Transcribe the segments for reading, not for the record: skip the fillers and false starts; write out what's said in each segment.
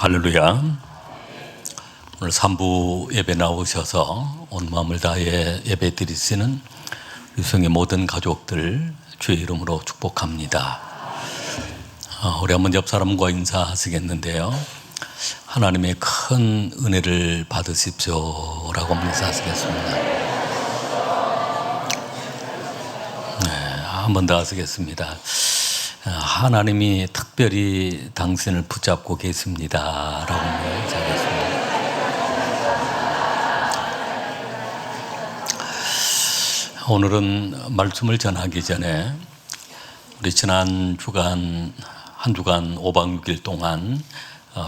할렐루야. 오늘 3부 예배 나오셔서 온 마음을 다해 예배 드리시는 유성의 모든 가족들 주의 이름으로 축복합니다. 우리 한번 옆 사람과 인사하시겠는데요. 하나님의 큰 은혜를 받으십시오라고 한번 인사하시겠습니다. 네, 한 번 더 하시겠습니다. 하나님이 특별히 당신을 붙잡고 계십니다 라고 인사하겠습니다. 오늘은 말씀을 전하기 전에 우리 지난 주간 한 주간 5박 6일 동안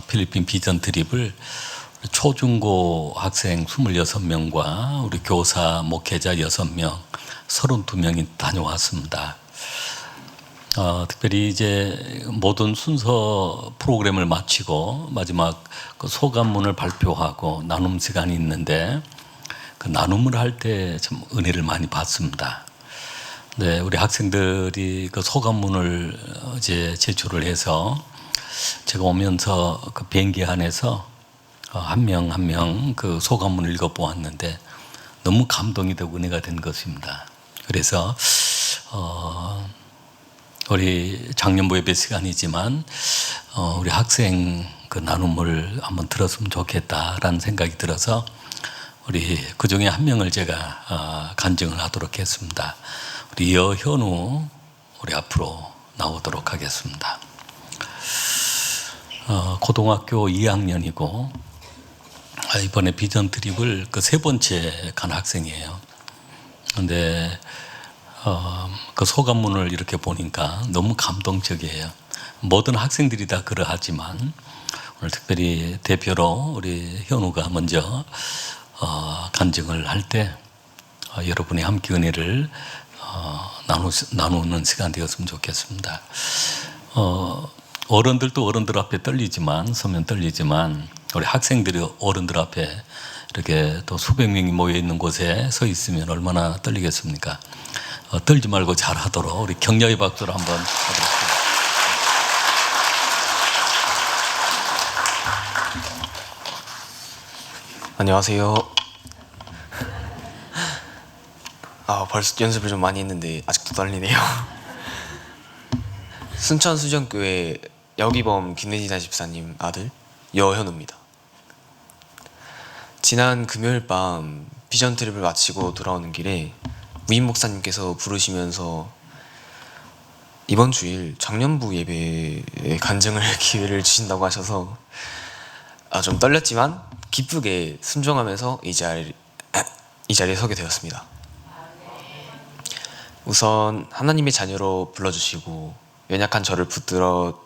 필리핀 비전 트립을 초중고 학생 26명과 우리 교사 목회자 6명 32명이 다녀왔습니다. 특별히 이제 모든 순서 프로그램을 마치고 마지막 그 소감문을 발표하고 나눔 시간이 있는데 그 나눔을 할 때 참 은혜를 많이 받습니다. 네, 우리 학생들이 그 소감문을 이제 제출을 해서 제가 오면서 그 비행기 안에서 한 명 한 명 그 소감문을 읽어보았는데 너무 감동이 되고 은혜가 된 것입니다. 그래서 우리 작년부 예배 시간이지만 우리 학생 그 나눔을 한번 들었으면 좋겠다라는 생각이 들어서 우리 그 중에 한 명을 제가 간증을 하도록 했습니다. 우리 여현우 우리 앞으로 나오도록 하겠습니다. 고등학교 2학년이고 이번에 비전 트립을 그 세 번째 간 학생이에요. 그런데 그 소감문을 이렇게 보니까 너무 감동적이에요. 모든 학생들이 다 그러하지만 오늘 특별히 대표로 우리 현우가 먼저 간증을 할 때 여러분이 함께 은혜를 나누는 시간 되었으면 좋겠습니다. 어른들도 어른들 앞에 떨리지만 서면 떨리지만 우리 학생들이 어른들 앞에 이렇게 또 수백 명이 모여 있는 곳에 서 있으면 얼마나 떨리겠습니까? 떨지 말고 잘하도록 우리 격려의 박수를 한번 하도록 하겠습니다. 안녕하세요. 벌써 연습을 좀 많이 했는데 아직도 떨리네요. 순천수정교회 여기범 김내진아 집사님 아들 여현우입니다. 지난 금요일 밤 비전 트립을 마치고 돌아오는 길에 위임 목사님께서 부르시면서 이번 주일 작년부 예배에 간증을 기회를 주신다고 하셔서 좀 떨렸지만 기쁘게 순종하면서 이 자리에 서게 되었습니다. 우선 하나님의 자녀로 불러주시고 연약한 저를 붙들어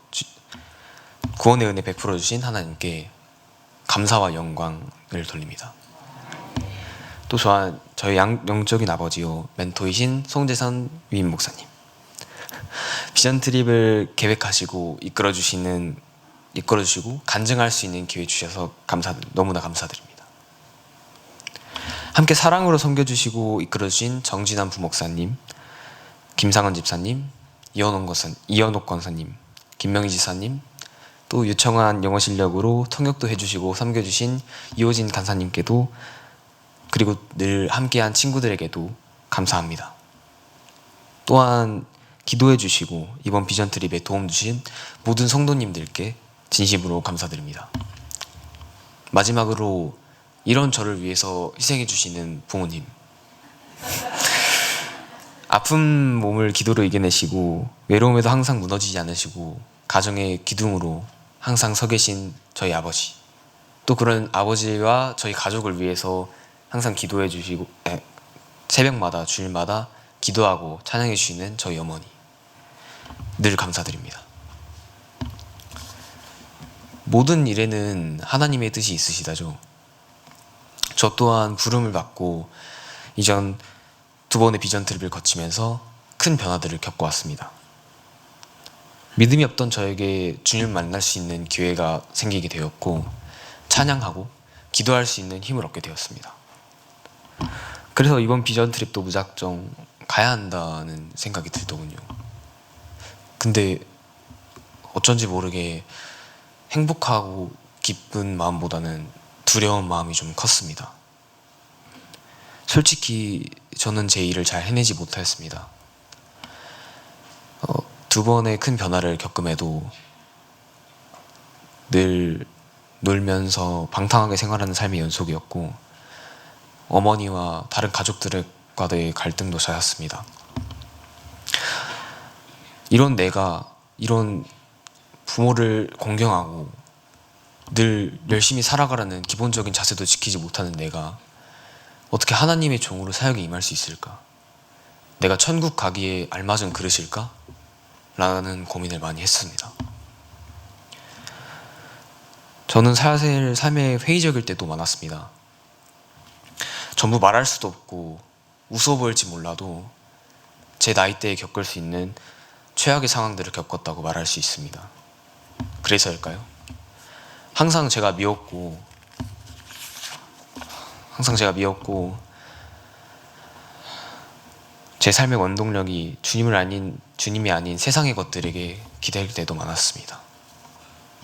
구원의 은혜 베풀어 주신 하나님께 감사와 영광을 돌립니다. 또 저희 영적인 아버지요 멘토이신 송재선 위임 목사님, 비전 트립을 계획하시고 이끌어주시고 간증할 수 있는 기회 주셔서 너무나 감사드립니다. 함께 사랑으로 섬겨주시고 이끌어주신 정진환 부목사님, 김상원 집사님, 이현옥 권사님, 김명희 지사님, 또 유청한 영어 실력으로 통역도 해주시고 섬겨주신 이호진 간사님께도, 그리고 늘 함께한 친구들에게도 감사합니다. 또한 기도해 주시고 이번 비전 트립에 도움 주신 모든 성도님들께 진심으로 감사드립니다. 마지막으로 이런 저를 위해서 희생해 주시는 부모님, 아픈 몸을 기도로 이겨내시고 외로움에도 항상 무너지지 않으시고 가정의 기둥으로 항상 서 계신 저희 아버지, 또 그런 아버지와 저희 가족을 위해서 항상 기도해 주시고 새벽마다 주일마다 기도하고 찬양해 주시는 저희 어머니, 늘 감사드립니다. 모든 일에는 하나님의 뜻이 있으시다죠. 저 또한 부름을 받고 이전 2번의 비전 트립을 거치면서 큰 변화들을 겪어왔습니다. 믿음이 없던 저에게 주님을 만날 수 있는 기회가 생기게 되었고 찬양하고 기도할 수 있는 힘을 얻게 되었습니다. 그래서 이번 비전 트립도 무작정 가야 한다는 생각이 들더군요. 근데 어쩐지 모르게 행복하고 기쁜 마음보다는 두려운 마음이 좀 컸습니다. 솔직히 저는 제 일을 잘 해내지 못하였습니다. 2번의 큰 변화를 겪음에도 늘 놀면서 방탕하게 생활하는 삶의 연속이었고, 어머니와 다른 가족들과의 갈등도 잦았습니다. 이런 내가, 이런 부모를 공경하고 늘 열심히 살아가라는 기본적인 자세도 지키지 못하는 내가 어떻게 하나님의 종으로 사역에 임할 수 있을까? 내가 천국 가기에 알맞은 그릇일까? 라는 고민을 많이 했습니다. 저는 사실 삶에 회의적일 때도 많았습니다. 전부 말할 수도 없고 우스워 보일지 몰라도 제 나이대에 겪을 수 있는 최악의 상황들을 겪었다고 말할 수 있습니다. 그래서일까요? 항상 제가 미웠고 제 삶의 원동력이 주님이 아닌 세상의 것들에게 기댈 때도 많았습니다.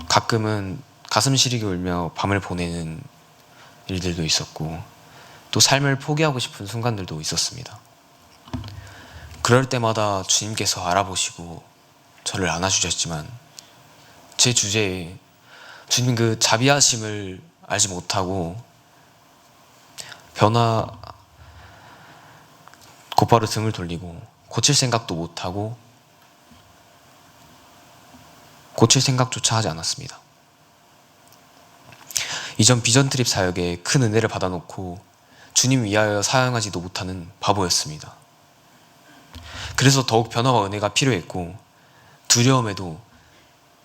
가끔은 가슴 시리게 울며 밤을 보내는 일들도 있었고, 또 삶을 포기하고 싶은 순간들도 있었습니다. 그럴 때마다 주님께서 알아보시고 저를 안아주셨지만, 제 주제에 주님 그 자비하심을 알지 못하고 곧바로 등을 돌리고 고칠 생각도 못하고 고칠 생각조차 하지 않았습니다. 이전 비전 트립 사역에 큰 은혜를 받아놓고 주님 위하여 사용하지도 못하는 바보였습니다. 그래서 더욱 변화와 은혜가 필요했고, 두려움에도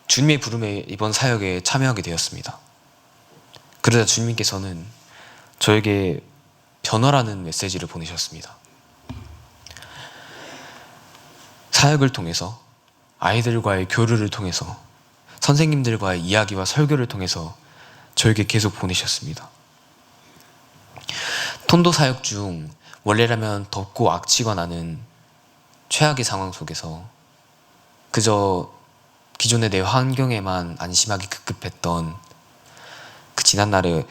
주님의 부름에 이번 사역에 참여하게 되었습니다. 그러자 주님께서는 저에게 변화라는 메시지를 보내셨습니다. 사역을 통해서, 아이들과의 교류를 통해서, 선생님들과의 이야기와 설교를 통해서 저에게 계속 보내셨습니다. 톤도 사역 중 원래라면 덥고 악취가 나는 최악의 상황 속에서 그저 기존의 내 환경에만 안심하기 급급했던 그 지난날의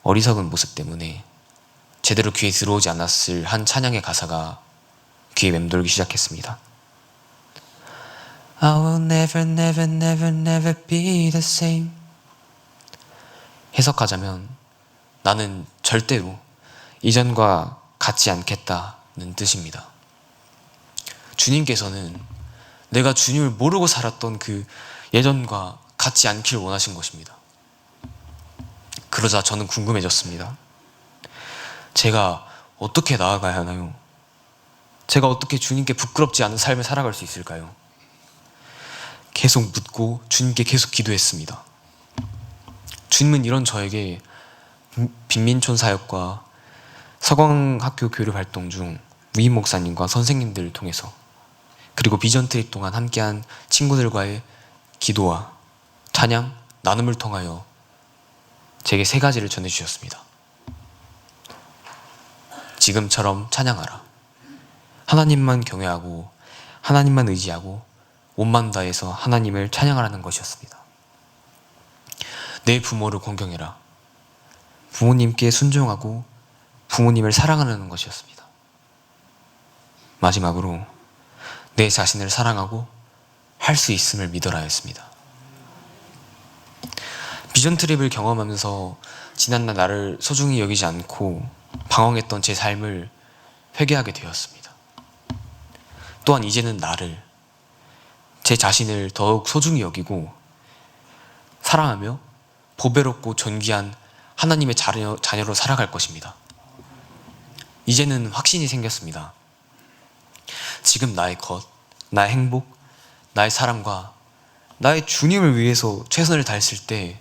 어리석은 모습 때문에 제대로 귀에 들어오지 않았을 한 찬양의 가사가 귀에 맴돌기 시작했습니다. I will never, never, never, never be the same. 해석하자면 나는 절대로 이전과 같지 않겠다는 뜻입니다. 주님께서는 내가 주님을 모르고 살았던 그 예전과 같지 않길 원하신 것입니다. 그러자 저는 궁금해졌습니다. 제가 어떻게 나아가야 하나요? 제가 어떻게 주님께 부끄럽지 않은 삶을 살아갈 수 있을까요? 계속 묻고 주님께 계속 기도했습니다. 주님은 이런 저에게 빈민촌 사역과 서광학교 교류 활동 중 위임 목사님과 선생님들을 통해서, 그리고 비전 트립 동안 함께한 친구들과의 기도와 찬양, 나눔을 통하여 제게 3가지를 전해주셨습니다. 지금처럼 찬양하라. 하나님만 경외하고 하나님만 의지하고 온만 다해서 하나님을 찬양하라는 것이었습니다. 내 부모를 공경해라. 부모님께 순종하고 부모님을 사랑하는 것이었습니다. 마지막으로 내 자신을 사랑하고 할 수 있음을 믿어라였습니다. 비전 트립을 경험하면서 지난날 나를 소중히 여기지 않고 방황했던 제 삶을 회개하게 되었습니다. 또한 이제는 제 자신을 더욱 소중히 여기고 사랑하며 보배롭고 존귀한 하나님의 자녀로 살아갈 것입니다. 이제는 확신이 생겼습니다. 지금 나의 것, 나의 행복, 나의 사랑과 나의 주님을 위해서 최선을 다했을 때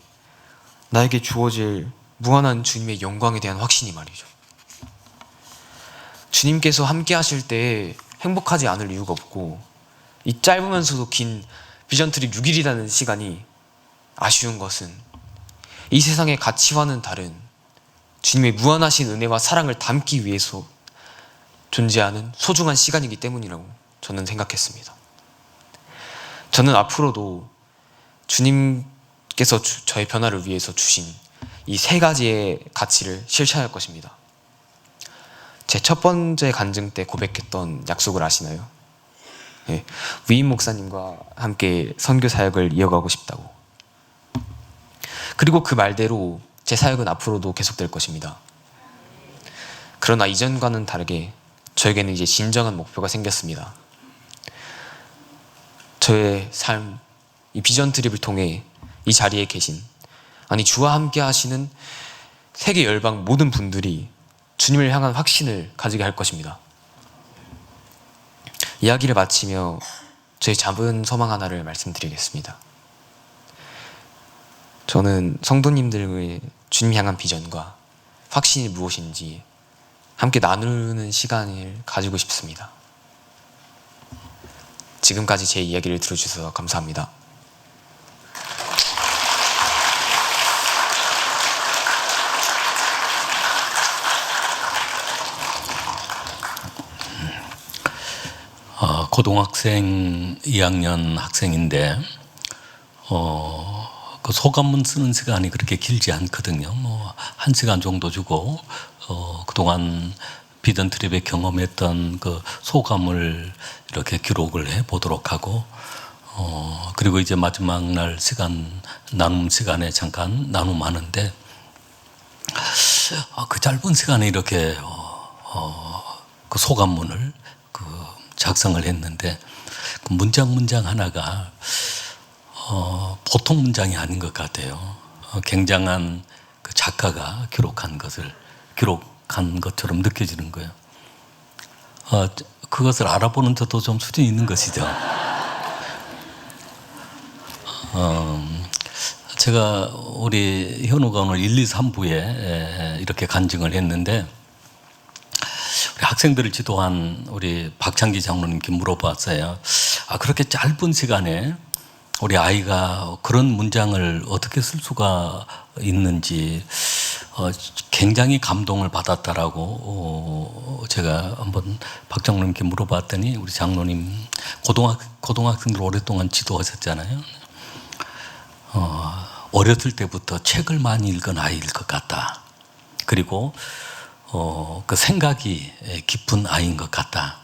나에게 주어질 무한한 주님의 영광에 대한 확신이 말이죠. 주님께서 함께 하실 때 행복하지 않을 이유가 없고, 이 짧으면서도 긴 비전 트립 6일이라는 시간이 아쉬운 것은 이 세상의 가치와는 다른 주님의 무한하신 은혜와 사랑을 담기 위해서 존재하는 소중한 시간이기 때문이라고 저는 생각했습니다. 저는 앞으로도 주님께 께서 저의 변화를 위해서 주신 이 세 가지의 가치를 실천할 것입니다. 제 첫 번째 간증 때 고백했던 약속을 아시나요? 네, 위임 목사님과 함께 선교 사역을 이어가고 싶다고. 그리고 그 말대로 제 사역은 앞으로도 계속될 것입니다. 그러나 이전과는 다르게 저에게는 이제 진정한 목표가 생겼습니다. 저의 삶, 이 비전 트립을 통해 이 자리에 계신, 아니 주와 함께 하시는 세계 열방 모든 분들이 주님을 향한 확신을 가지게 할 것입니다. 이야기를 마치며 저의 작은 소망 하나를 말씀드리겠습니다. 저는 성도님들의 주님 향한 비전과 확신이 무엇인지 함께 나누는 시간을 가지고 싶습니다. 지금까지 제 이야기를 들어주셔서 감사합니다. 고등학생 2학년 학생인데 그 소감문 쓰는 시간이 그렇게 길지 않거든요. 뭐 1시간 정도 주고 그동안 비전 트립에 경험했던 그 소감을 이렇게 기록을 해 보도록 하고 그리고 이제 마지막 날 시간 나눔 시간에 잠깐 나눔하는데 그 짧은 시간에 이렇게 그 소감문을 작성을 했는데 그 문장 하나가 보통 문장이 아닌 것 같아요. 굉장한 그 작가가 기록한 것처럼 느껴지는 거예요. 그것을 알아보는 저도 좀 수준이 있는 것이죠. 제가 우리 현우가 오늘 1, 2, 3부에 이렇게 간증을 했는데 우리 학생들을 지도한 우리 박창기 장로님께 물어봤어요. 그렇게 짧은 시간에 우리 아이가 그런 문장을 어떻게 쓸 수가 있는지 굉장히 감동을 받았다라고 제가 한번 박 장로님께 물어봤더니 우리 장로님 고등학생들 오랫동안 지도하셨잖아요. 어렸을 때부터 책을 많이 읽은 아이일 것 같다. 그리고 그 생각이 깊은 아이인 것 같다.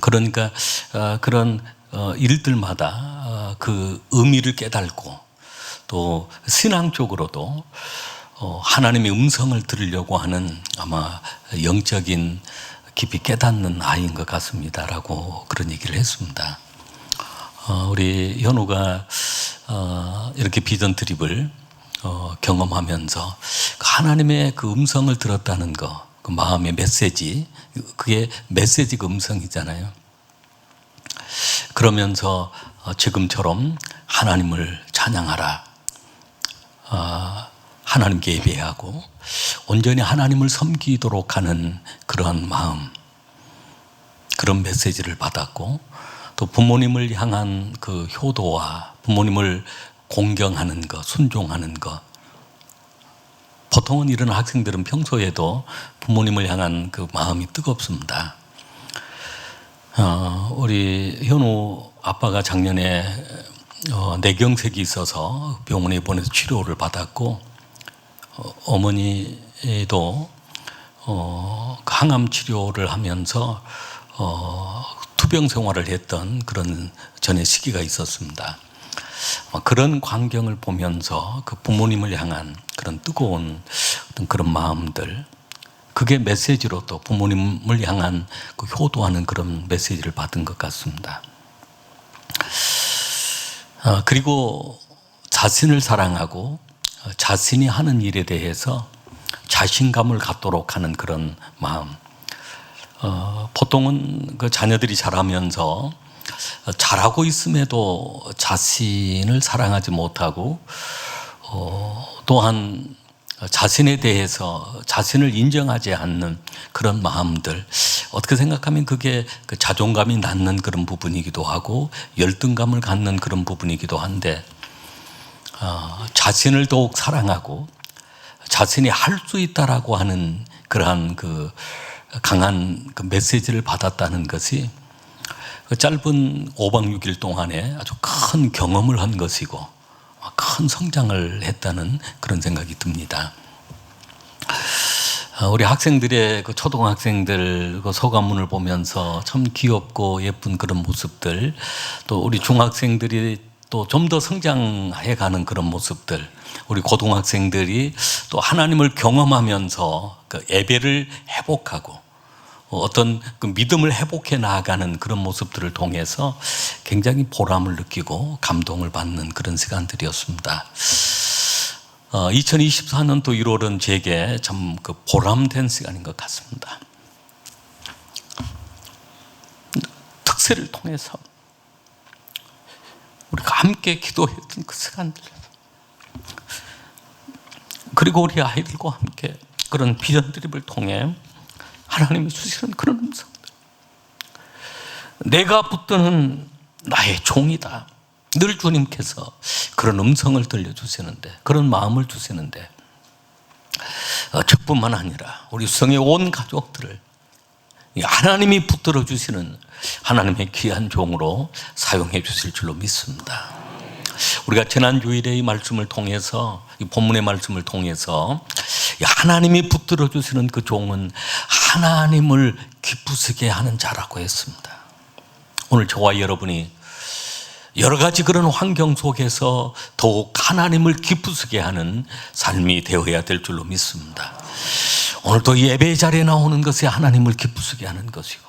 그러니까 그런 일들마다 그 의미를 깨달고 또 신앙 쪽으로도 하나님의 음성을 들으려고 하는 아마 영적인 깊이 깨닫는 아이인 것 같습니다라고 그런 얘기를 했습니다. 우리 현우가 이렇게 비전 트립을 경험하면서 하나님의 그 음성을 들었다는 거, 그 마음의 메시지, 그게 메시지가 음성이잖아요. 그러면서 지금처럼 하나님을 찬양하라, 하나님께 예배하고 온전히 하나님을 섬기도록 하는 그러한 마음, 그런 메시지를 받았고 또 부모님을 향한 그 효도와 부모님을 공경하는 것, 순종하는 것. 보통은 이런 학생들은 평소에도 부모님을 향한 그 마음이 뜨겁습니다. 우리 현우 아빠가 작년에 뇌경색이 있어서 병원에 입원해서 치료를 받았고 어머니도 항암 치료를 하면서 투병 생활을 했던 그런 전의 시기가 있었습니다. 그런 광경을 보면서 그 부모님을 향한 그런 뜨거운 어떤 그런 마음들, 그게 메시지로 또 부모님을 향한 그 효도하는 그런 메시지를 받은 것 같습니다. 그리고 자신을 사랑하고 자신이 하는 일에 대해서 자신감을 갖도록 하는 그런 마음. 보통은 그 자녀들이 자라면서 잘하고 있음에도 자신을 사랑하지 못하고 또한 자신에 대해서 자신을 인정하지 않는 그런 마음들, 어떻게 생각하면 그게 그 자존감이 낮는 그런 부분이기도 하고 열등감을 갖는 그런 부분이기도 한데 자신을 더욱 사랑하고 자신이 할 수 있다라고 하는 그러한 그 강한 그 메시지를 받았다는 것이 그 짧은 5박 6일 동안에 아주 큰 경험을 한 것이고 큰 성장을 했다는 그런 생각이 듭니다. 우리 학생들의 그 초등학생들 그 소감문을 보면서 참 귀엽고 예쁜 그런 모습들, 또 우리 중학생들이 또 좀 더 성장해가는 그런 모습들, 우리 고등학생들이 또 하나님을 경험하면서 그 예배를 회복하고 어떤 그 믿음을 회복해 나아가는 그런 모습들을 통해서 굉장히 보람을 느끼고 감동을 받는 그런 시간들이었습니다. 2024년도 1월은 제게 참 그 보람된 시간인 것 같습니다. 특세를 통해서 우리가 함께 기도했던 그 시간들, 그리고 우리 아이들과 함께 그런 비전 드립을 통해 하나님이 주시는 그런 음성들, 내가 붙드는 나의 종이다, 늘 주님께서 그런 음성을 들려주시는데, 그런 마음을 주시는데, 저뿐만 아니라 우리 성의 온 가족들을 하나님이 붙들어 주시는 하나님의 귀한 종으로 사용해 주실 줄로 믿습니다. 우리가 지난주일에 이 말씀을 통해서, 이 본문의 말씀을 통해서 하나님이 붙들어 주시는 그 종은 하나님을 기쁘시게 하는 자라고 했습니다. 오늘 저와 여러분이 여러 가지 그런 환경 속에서 더욱 하나님을 기쁘시게 하는 삶이 되어야 될 줄로 믿습니다. 오늘도 예배 자리에 나오는 것이 하나님을 기쁘시게 하는 것이고,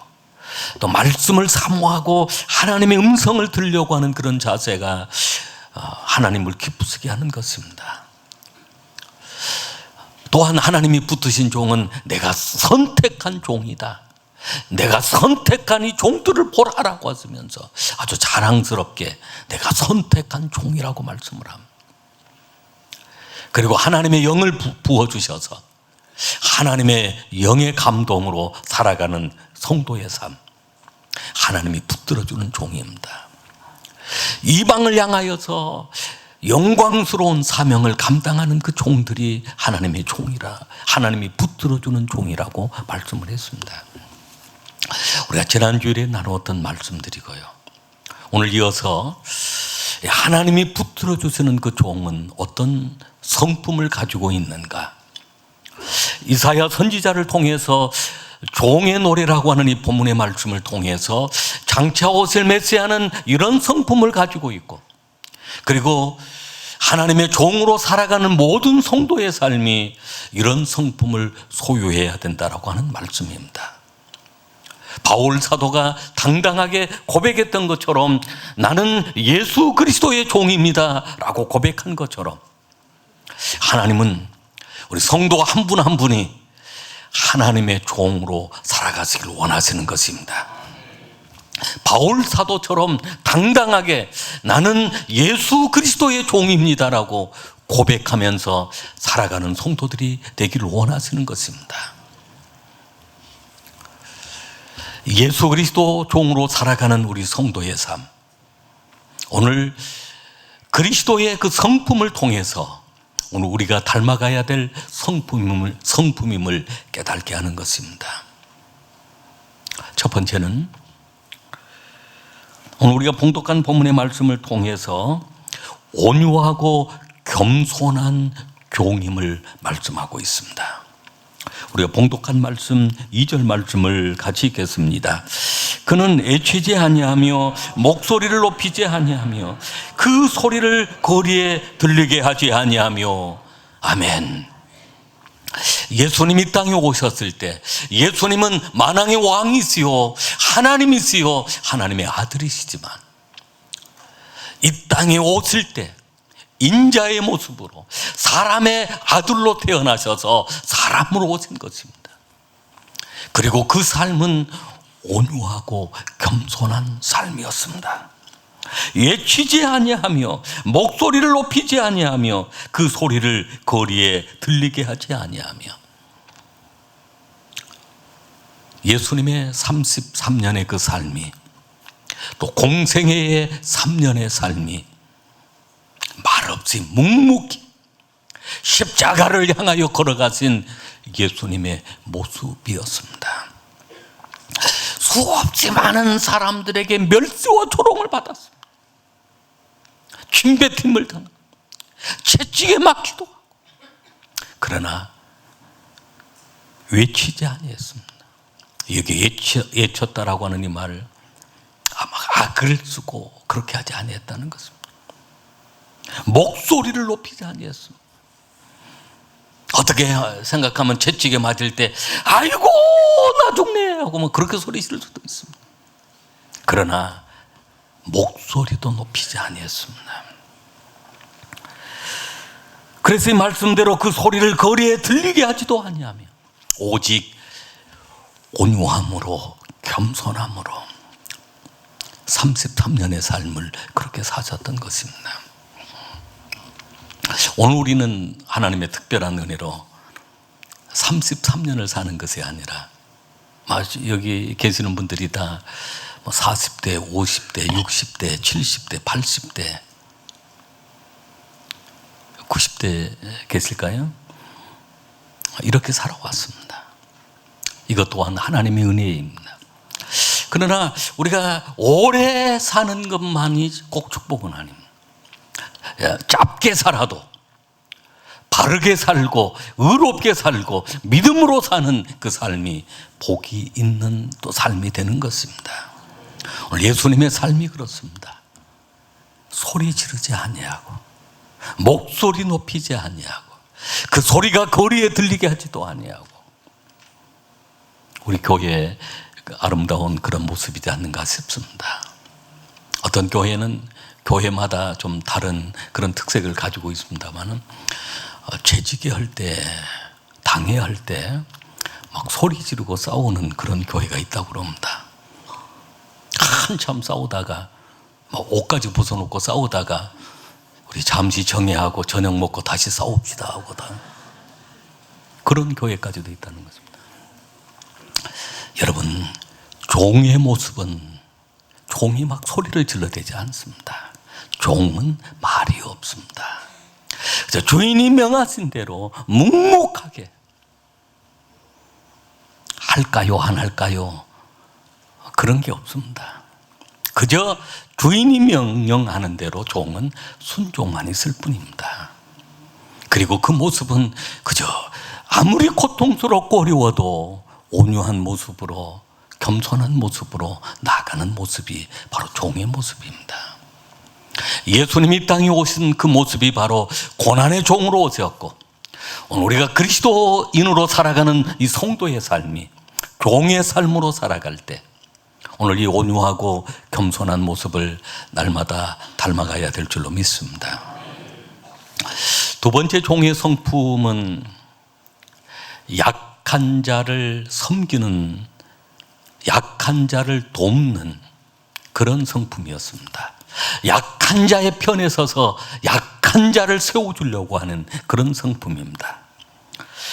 또 말씀을 사모하고 하나님의 음성을 들으려고 하는 그런 자세가 하나님을 기쁘시게 하는 것입니다. 또한 하나님이 붙드신 종은 내가 선택한 종이다, 내가 선택한 이 종들을 보라라고 하시면서 아주 자랑스럽게 내가 선택한 종이라고 말씀을 합니다. 그리고 하나님의 영을 부어주셔서 하나님의 영의 감동으로 살아가는 성도의 삶, 하나님이 붙들어주는 종입니다. 이방을 향하여서 영광스러운 사명을 감당하는 그 종들이 하나님의 종이라, 하나님이 붙들어주는 종이라고 말씀을 했습니다. 우리가 지난주일에 나누었던 말씀들이고요, 오늘 이어서 하나님이 붙들어 주시는 그 종은 어떤 성품을 가지고 있는가, 이사야 선지자를 통해서 종의 노래라고 하는 이 본문의 말씀을 통해서 장차 오실 메시아는 이런 성품을 가지고 있고, 그리고 하나님의 종으로 살아가는 모든 성도의 삶이 이런 성품을 소유해야 된다라고 하는 말씀입니다. 바울 사도가 당당하게 고백했던 것처럼 나는 예수 그리스도의 종입니다 라고 고백한 것처럼, 하나님은 우리 성도 한 분 한 분이 하나님의 종으로 살아가시길 원하시는 것입니다. 바울 사도처럼 당당하게 나는 예수 그리스도의 종입니다라고 고백하면서 살아가는 성도들이 되기를 원하시는 것입니다. 예수 그리스도 종으로 살아가는 우리 성도의 삶, 오늘 그리스도의 그 성품을 통해서 오늘 우리가 닮아가야 될 성품임을 깨닫게 하는 것입니다. 첫 번째는 오늘 우리가 봉독한 본문의 말씀을 통해서 온유하고 겸손한 종임을 말씀하고 있습니다. 우리가 봉독한 말씀 2절 말씀을 같이 읽겠습니다. 그는 애치지 아니하며 목소리를 높이지 아니하며 그 소리를 거리에 들리게 하지 아니하며. 아멘. 예수님이 이 땅에 오셨을 때 예수님은 만왕의 왕이시요 하나님이시요 하나님의 아들이시지만, 이 땅에 오실 때 인자의 모습으로 사람의 아들로 태어나셔서 사람으로 오신 것입니다. 그리고 그 삶은 온유하고 겸손한 삶이었습니다. 예치지 아니하며 목소리를 높이지 아니하며 그 소리를 거리에 들리게 하지 아니하며. 예수님의 33년의 그 삶이, 또 공생애의 3년의 삶이 말없이 묵묵히 십자가를 향하여 걸어가신 예수님의 모습이었습니다. 수없이 많은 사람들에게 멸시와 조롱을 받았습니다. 침뱉음을 당하고 채찍에 맞기도 하고. 그러나 외치지 아니했습니다. 여기 외쳤다라고 하는 이 말을 아마 악을 쓰고 그렇게 하지 아니했다는 것입니다. 목소리를 높이지 아니했습니다. 어떻게 생각하면 채찍에 맞을 때 아이고 나 죽네 하고 뭐 그렇게 소리 지를 수도 있습니다. 그러나 목소리도 높이지 아니했습니다. 그래서 이 말씀대로 그 소리를 거리에 들리게 하지도 아니하며 오직 온유함으로 겸손함으로 33년의 삶을 그렇게 사셨던 것입니다. 오늘 우리는 하나님의 특별한 은혜로 33년을 사는 것이 아니라 여기 계시는 분들이 다 40대, 50대, 60대, 70대, 80대, 90대 계실까요? 이렇게 살아왔습니다. 이것 또한 하나님의 은혜입니다. 그러나 우리가 오래 사는 것만이 꼭 축복은 아닙니다. 짧게 살아도 바르게 살고 의롭게 살고 믿음으로 사는 그 삶이 복이 있는 또 삶이 되는 것입니다. 오늘 예수님의 삶이 그렇습니다. 소리 지르지 아니하고 목소리 높이지 아니하고 그 소리가 거리에 들리게 하지도 아니하고 우리 교회의 아름다운 그런 모습이지 않는가 싶습니다. 어떤 교회는 교회마다 좀 다른 그런 특색을 가지고 있습니다만은 재직에 할 때, 당회할 때 막 소리 지르고 싸우는 그런 교회가 있다고 그럽니다. 한참 싸우다가 막 옷까지 벗어놓고 싸우다가 우리 잠시 정회하고 저녁 먹고 다시 싸웁시다 하고 다 그런 교회까지도 있다는 것입니다. 여러분, 종의 모습은 종이 막 소리를 질러대지 않습니다. 종은 말이 없습니다. 그래서 주인이 명하신 대로 묵묵하게 할까요 안 할까요 그런 게 없습니다. 그저 주인이 명령하는 대로 종은 순종만 있을 뿐입니다. 그리고 그 모습은 그저 아무리 고통스럽고 어려워도 온유한 모습으로 겸손한 모습으로 나아가는 모습이 바로 종의 모습입니다. 예수님이 땅에 오신 그 모습이 바로 고난의 종으로 오셨고 오늘 우리가 그리스도인으로 살아가는 이 성도의 삶이 종의 삶으로 살아갈 때 오늘 이 온유하고 겸손한 모습을 날마다 닮아가야 될 줄로 믿습니다. 두 번째 종의 성품은 약한 자를 섬기는, 약한 자를 돕는 그런 성품이었습니다. 약한 자의 편에 서서 약한 자를 세워주려고 하는 그런 성품입니다.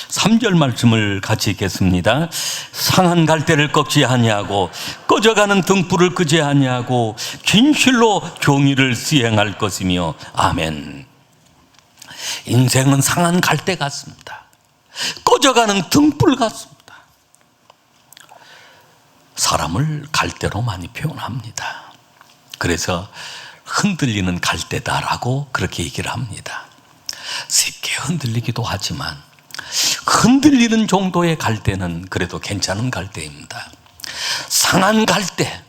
3절 말씀을 같이 읽겠습니다. 상한 갈대를 꺾지 아니하고 꺼져가는 등불을 끄지 아니하고 진실로 정의를 시행할 것이며 아멘. 인생은 상한 갈대 같습니다. 꺼져가는 등불 같습니다. 사람을 갈대로 많이 표현합니다. 그래서 흔들리는 갈대다라고 그렇게 얘기를 합니다. 쉽게 흔들리기도 하지만 흔들리는 정도의 갈대는 그래도 괜찮은 갈대입니다. 상한 갈대.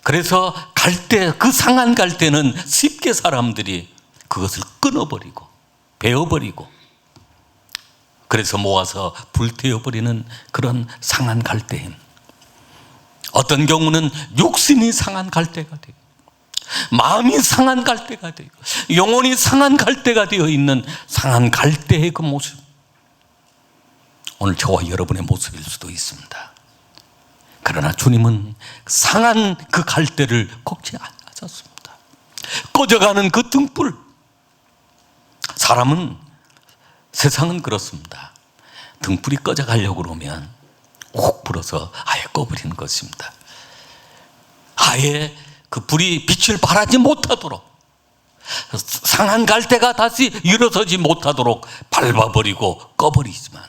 그래서 갈대, 그 상한 갈대는 쉽게 사람들이 그것을 끊어버리고 베어버리고 그래서 모아서 불태워버리는 그런 상한 갈대임. 어떤 경우는 육신이 상한 갈대가 되고 마음이 상한 갈대가 되고 영혼이 상한 갈대가 되어 있는 상한 갈대의 그 모습, 오늘 저와 여러분의 모습일 수도 있습니다. 그러나 주님은 상한 그 갈대를 꺾지 않으셨습니다. 꺼져가는 그 등불. 사람은, 세상은 그렇습니다. 등불이 꺼져가려고 그러면 훅 불어서 아예 꺼버리는 것입니다. 아예 그 불이 빛을 발하지 못하도록, 상한 갈대가 다시 일어서지 못하도록 밟아버리고 꺼버리지만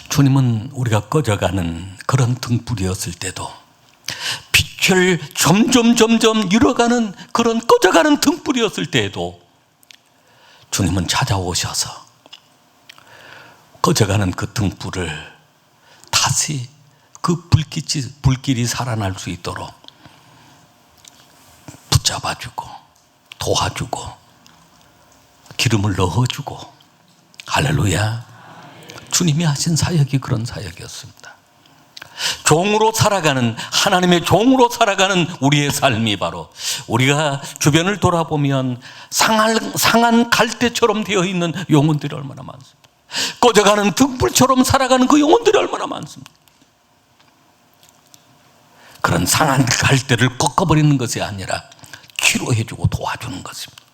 주님은 우리가 꺼져가는 그런 등불이었을 때도 빛이 불길 점점 잃어가는 그런 꺼져가는 등불이었을 때에도 주님은 찾아오셔서 꺼져가는 그 등불을 다시 그 불길이 살아날 수 있도록 붙잡아주고 도와주고 기름을 넣어주고, 할렐루야. 주님이 하신 사역이 그런 사역이었습니다. 종으로 살아가는, 하나님의 종으로 살아가는 우리의 삶이 바로, 우리가 주변을 돌아보면 상한 갈대처럼 되어 있는 영혼들이 얼마나 많습니다. 꺼져가는 등불처럼 살아가는 그 영혼들이 얼마나 많습니다. 그런 상한 갈대를 꺾어버리는 것이 아니라 치료해주고 도와주는 것입니다.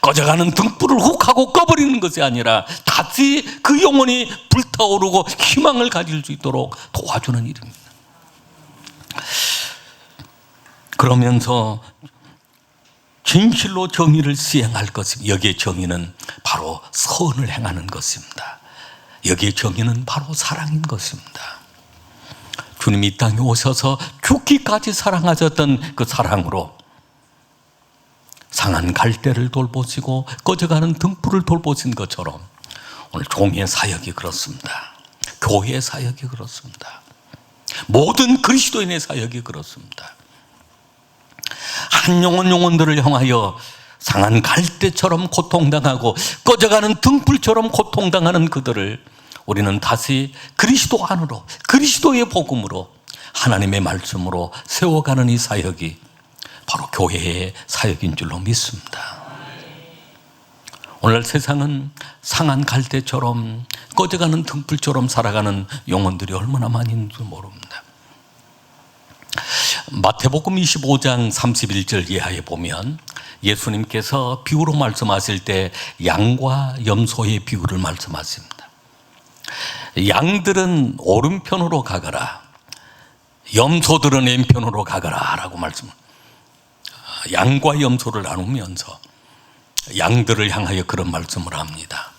꺼져가는 등불을 훅 하고 꺼버리는 것이 아니라 다시 그 영혼이 불타오르고 희망을 가질 수 있도록 도와주는 일입니다. 그러면서 진실로 정의를 시행할 것입니다. 여기에 정의는 바로 선을 행하는 것입니다. 여기에 정의는 바로 사랑인 것입니다. 주님이 이 땅에 오셔서 죽기까지 사랑하셨던 그 사랑으로 상한 갈대를 돌보시고 꺼져가는 등불을 돌보신 것처럼 오늘 종의 사역이 그렇습니다. 교회의 사역이 그렇습니다. 모든 그리스도인의 사역이 그렇습니다. 한 영혼들을 향하여 상한 갈대처럼 고통당하고 꺼져가는 등불처럼 고통당하는 그들을 우리는 다시 그리스도 안으로, 그리스도의 복음으로, 하나님의 말씀으로 세워가는 이 사역이 바로 교회의 사역인 줄로 믿습니다. 오늘 세상은 상한 갈대처럼 꺼져가는 등불처럼 살아가는 영혼들이 얼마나 많이 있는 줄 모릅니다. 마태복음 25장 31절 이하에 보면 예수님께서 비유로 말씀하실 때 양과 염소의 비유를 말씀하십니다. 양들은 오른편으로 가거라, 염소들은 왼편으로 가거라 라고 말씀합니다. 양과 염소를 나누면서 양들을 향하여 그런 말씀을 합니다.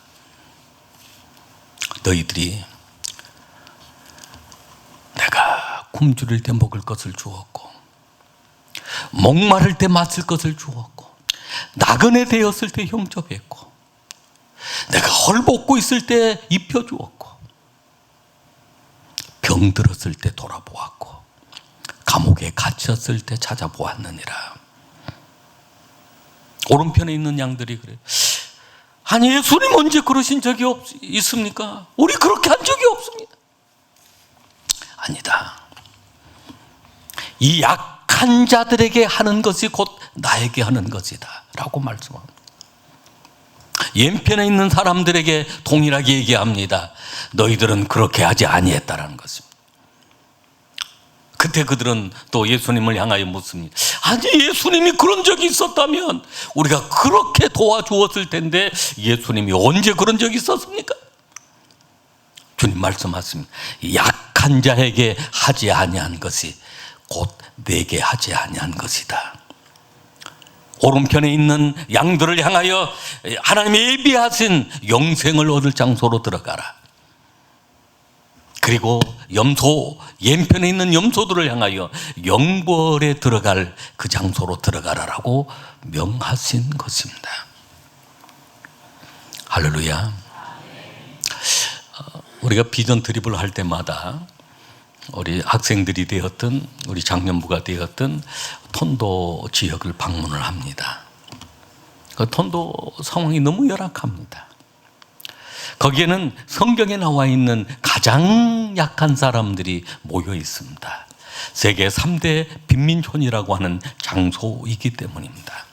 너희들이 내가 굶주릴 때 먹을 것을 주었고 목마를 때 마실 것을 주었고 나그네 되었을 때 영접했고 내가 헐벗고 있을 때 입혀주었고 병들었을 때 돌아보았고 감옥에 갇혔을 때 찾아보았느니라. 오른편에 있는 양들이 그래요. 아니 예수님 언제 그러신 적이 있습니까? 우리 그렇게 한 적이 없습니다. 아니다. 이 약한 자들에게 하는 것이 곧 나에게 하는 것이다 라고 말씀합니다. 왼편에 있는 사람들에게 동일하게 얘기합니다. 너희들은 그렇게 하지 아니했다라는 것입니다. 그때 그들은 또 예수님을 향하여 묻습니다. 아니 예수님이 그런 적이 있었다면 우리가 그렇게 도와주었을 텐데 예수님이 언제 그런 적이 있었습니까? 주님 말씀하십니다. 약한 자에게 하지 아니한 것이 곧 내게 하지 아니한 것이다. 오른편에 있는 양들을 향하여 하나님이 예비하신 영생을 얻을 장소로 들어가라. 그리고 왼편에 있는 염소들을 향하여 영벌에 들어갈 그 장소로 들어가라라고 명하신 것입니다. 할렐루야. 우리가 비전 드립을 할 때마다 우리 학생들이 되었든 우리 장년부가 되었든 톤도 지역을 방문을 합니다. 그 톤도 상황이 너무 열악합니다. 거기에는 성경에 나와 있는 가장 약한 사람들이 모여 있습니다. 세계 3대 빈민촌이라고 하는 장소이기 때문입니다.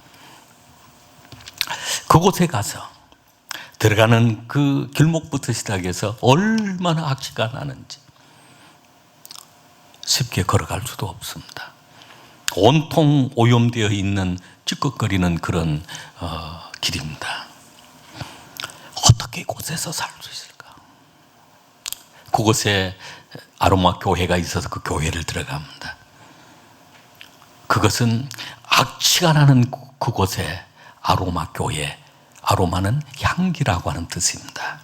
그곳에 가서 들어가는 그 길목부터 시작해서 얼마나 악취가 나는지 쉽게 걸어갈 수도 없습니다. 온통 오염되어 있는 찌꺼거리는 그런 길입니다. 어떻게 이곳에서 살 수 있을까? 그곳에 아로마 교회가 있어서 그 교회를 들어갑니다. 그것은 악취가 나는 그곳에 아로마 교회, 아로마는 향기라고 하는 뜻입니다.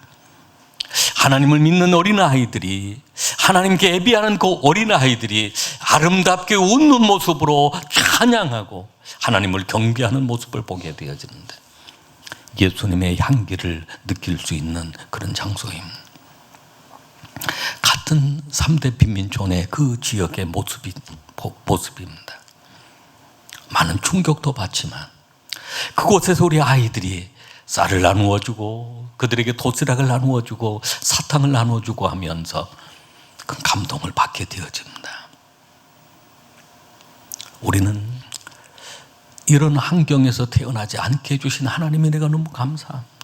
하나님을 믿는 어린아이들이, 하나님께 예비하는 그 어린아이들이 아름답게 웃는 모습으로 찬양하고 하나님을 경배하는 모습을 보게 되어지는데 예수님의 향기를 느낄 수 있는 그런 장소입니다. 같은 3대 빈민촌의 그 지역의 모습입니다. 많은 충격도 받지만 그곳에서 우리 아이들이 쌀을 나누어주고 그들에게 도시락을 나누어주고 사탕을 나누어주고 하면서 그 감동을 받게 되어집니다. 우리는 이런 환경에서 태어나지 않게 해주신 하나님이 내가 너무 감사합니다.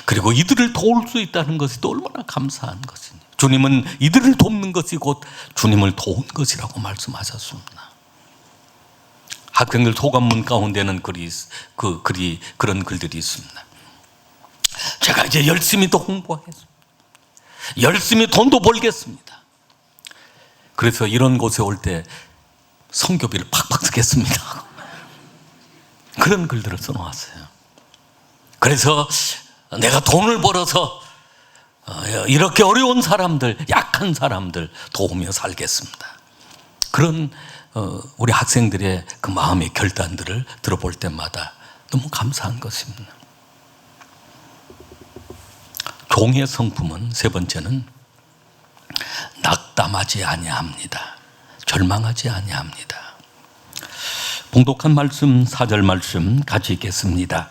그리고 이들을 도울 수 있다는 것이 또 얼마나 감사한 것이니. 주님은 이들을 돕는 것이 곧 주님을 도운 것이라고 말씀하셨습니다. 학생들 소감문 가운데는 그런 글들이 있습니다. 제가 이제 열심히 또 공부하겠습니다. 열심히 돈도 벌겠습니다. 그래서 이런 곳에 올 때 성교비를 팍팍 쓰겠습니다. 그런 글들을 써놓았어요. 그래서 내가 돈을 벌어서 이렇게 어려운 사람들, 약한 사람들 도우며 살겠습니다. 그런 우리 학생들의 그 마음의 결단들을 들어볼 때마다 너무 감사한 것입니다. 종의 성품은 세 번째는 낙담하지 아니합니다. 절망하지 아니합니다. 봉독한 말씀 4절 말씀 같이 읽겠습니다.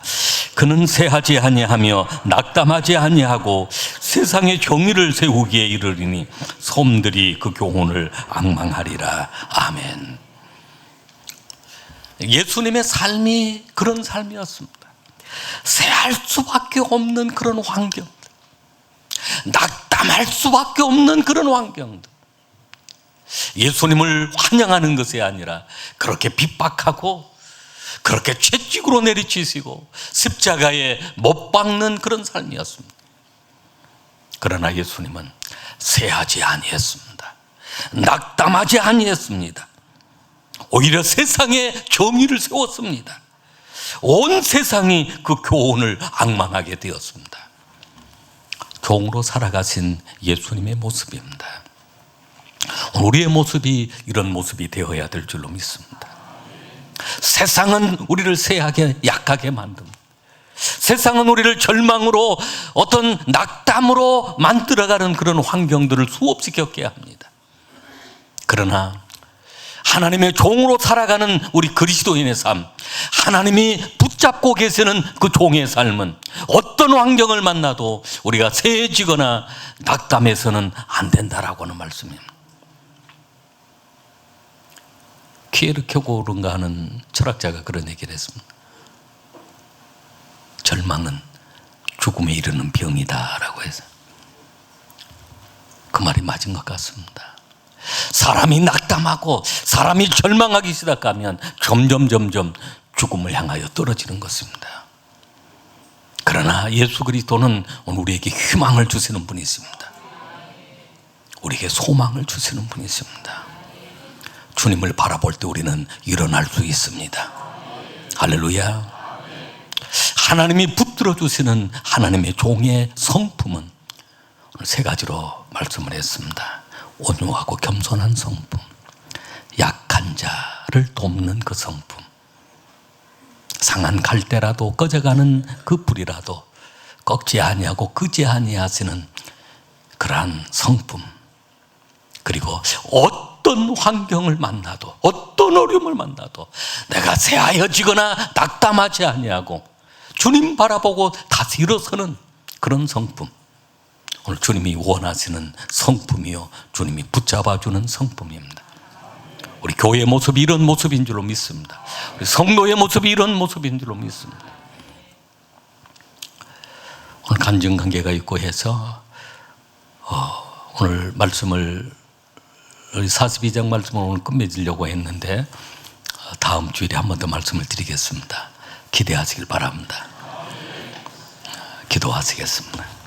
그는 새하지 아니하며 낙담하지 아니하고 세상의 정의를 세우기에 이르리니 섬들이 그 교훈을 앙망하리라. 아멘. 예수님의 삶이 그런 삶이었습니다. 새할 수밖에 없는 그런 환경들, 낙담할 수밖에 없는 그런 환경들, 예수님을 환영하는 것이 아니라 그렇게 핍박하고 그렇게 채찍으로 내리치시고 십자가에 못 박는 그런 삶이었습니다. 그러나 예수님은 새하지 아니했습니다. 낙담하지 아니했습니다. 오히려 세상에 정의를 세웠습니다. 온 세상이 그 교훈을 앙망하게 되었습니다. 종으로 살아가신 예수님의 모습입니다. 우리의 모습이 이런 모습이 되어야 될 줄로 믿습니다. 세상은 우리를 쇠하게 약하게 만듭니다. 세상은 우리를 절망으로 어떤 낙담으로 만들어가는 그런 환경들을 수없이 겪게 합니다. 그러나 하나님의 종으로 살아가는 우리 그리스도인의 삶, 하나님이 붙잡고 계시는 그 종의 삶은 어떤 환경을 만나도 우리가 쇠해지거나 낙담해서는 안 된다라고 하는 말씀입니다. 키에르케고르인가 하는 철학자가 그런 얘기를 했습니다. 절망은 죽음에 이르는 병이다라고 해서 그 말이 맞은 것 같습니다. 사람이 낙담하고 사람이 절망하기 시작하면 점점 죽음을 향하여 떨어지는 것입니다. 그러나 예수 그리스도는 오늘 우리에게 희망을 주시는 분이십니다. 우리에게 소망을 주시는 분이십니다. 주님을 바라볼 때 우리는 일어날 수 있습니다. 할렐루야. 하나님이 붙들어 주시는 하나님의 종의 성품은 오늘 세 가지로 말씀을 했습니다. 온유하고 겸손한 성품, 약한 자를 돕는 그 성품, 상한 갈대라도 꺼져가는 그 불이라도 꺾지 아니하고 끄지 아니하시는 그러한 성품, 그리고 어떤 환경을 만나도 어떤 어려움을 만나도 내가 쇠하여지거나 낙담하지 아니하고 주님 바라보고 다시 일어서는 그런 성품, 오늘 주님이 원하시는 성품이요 주님이 붙잡아주는 성품입니다. 우리 교회의 모습이 이런 모습인 줄로 믿습니다. 우리 성도의 모습이 이런 모습인 줄로 믿습니다. 오늘 간증관계가 있고 해서 오늘 말씀을 42장 말씀을 오늘 끝맺으려고 했는데 다음 주일에 한 번 더 말씀을 드리겠습니다. 기대하시길 바랍니다. 기도하시겠습니다.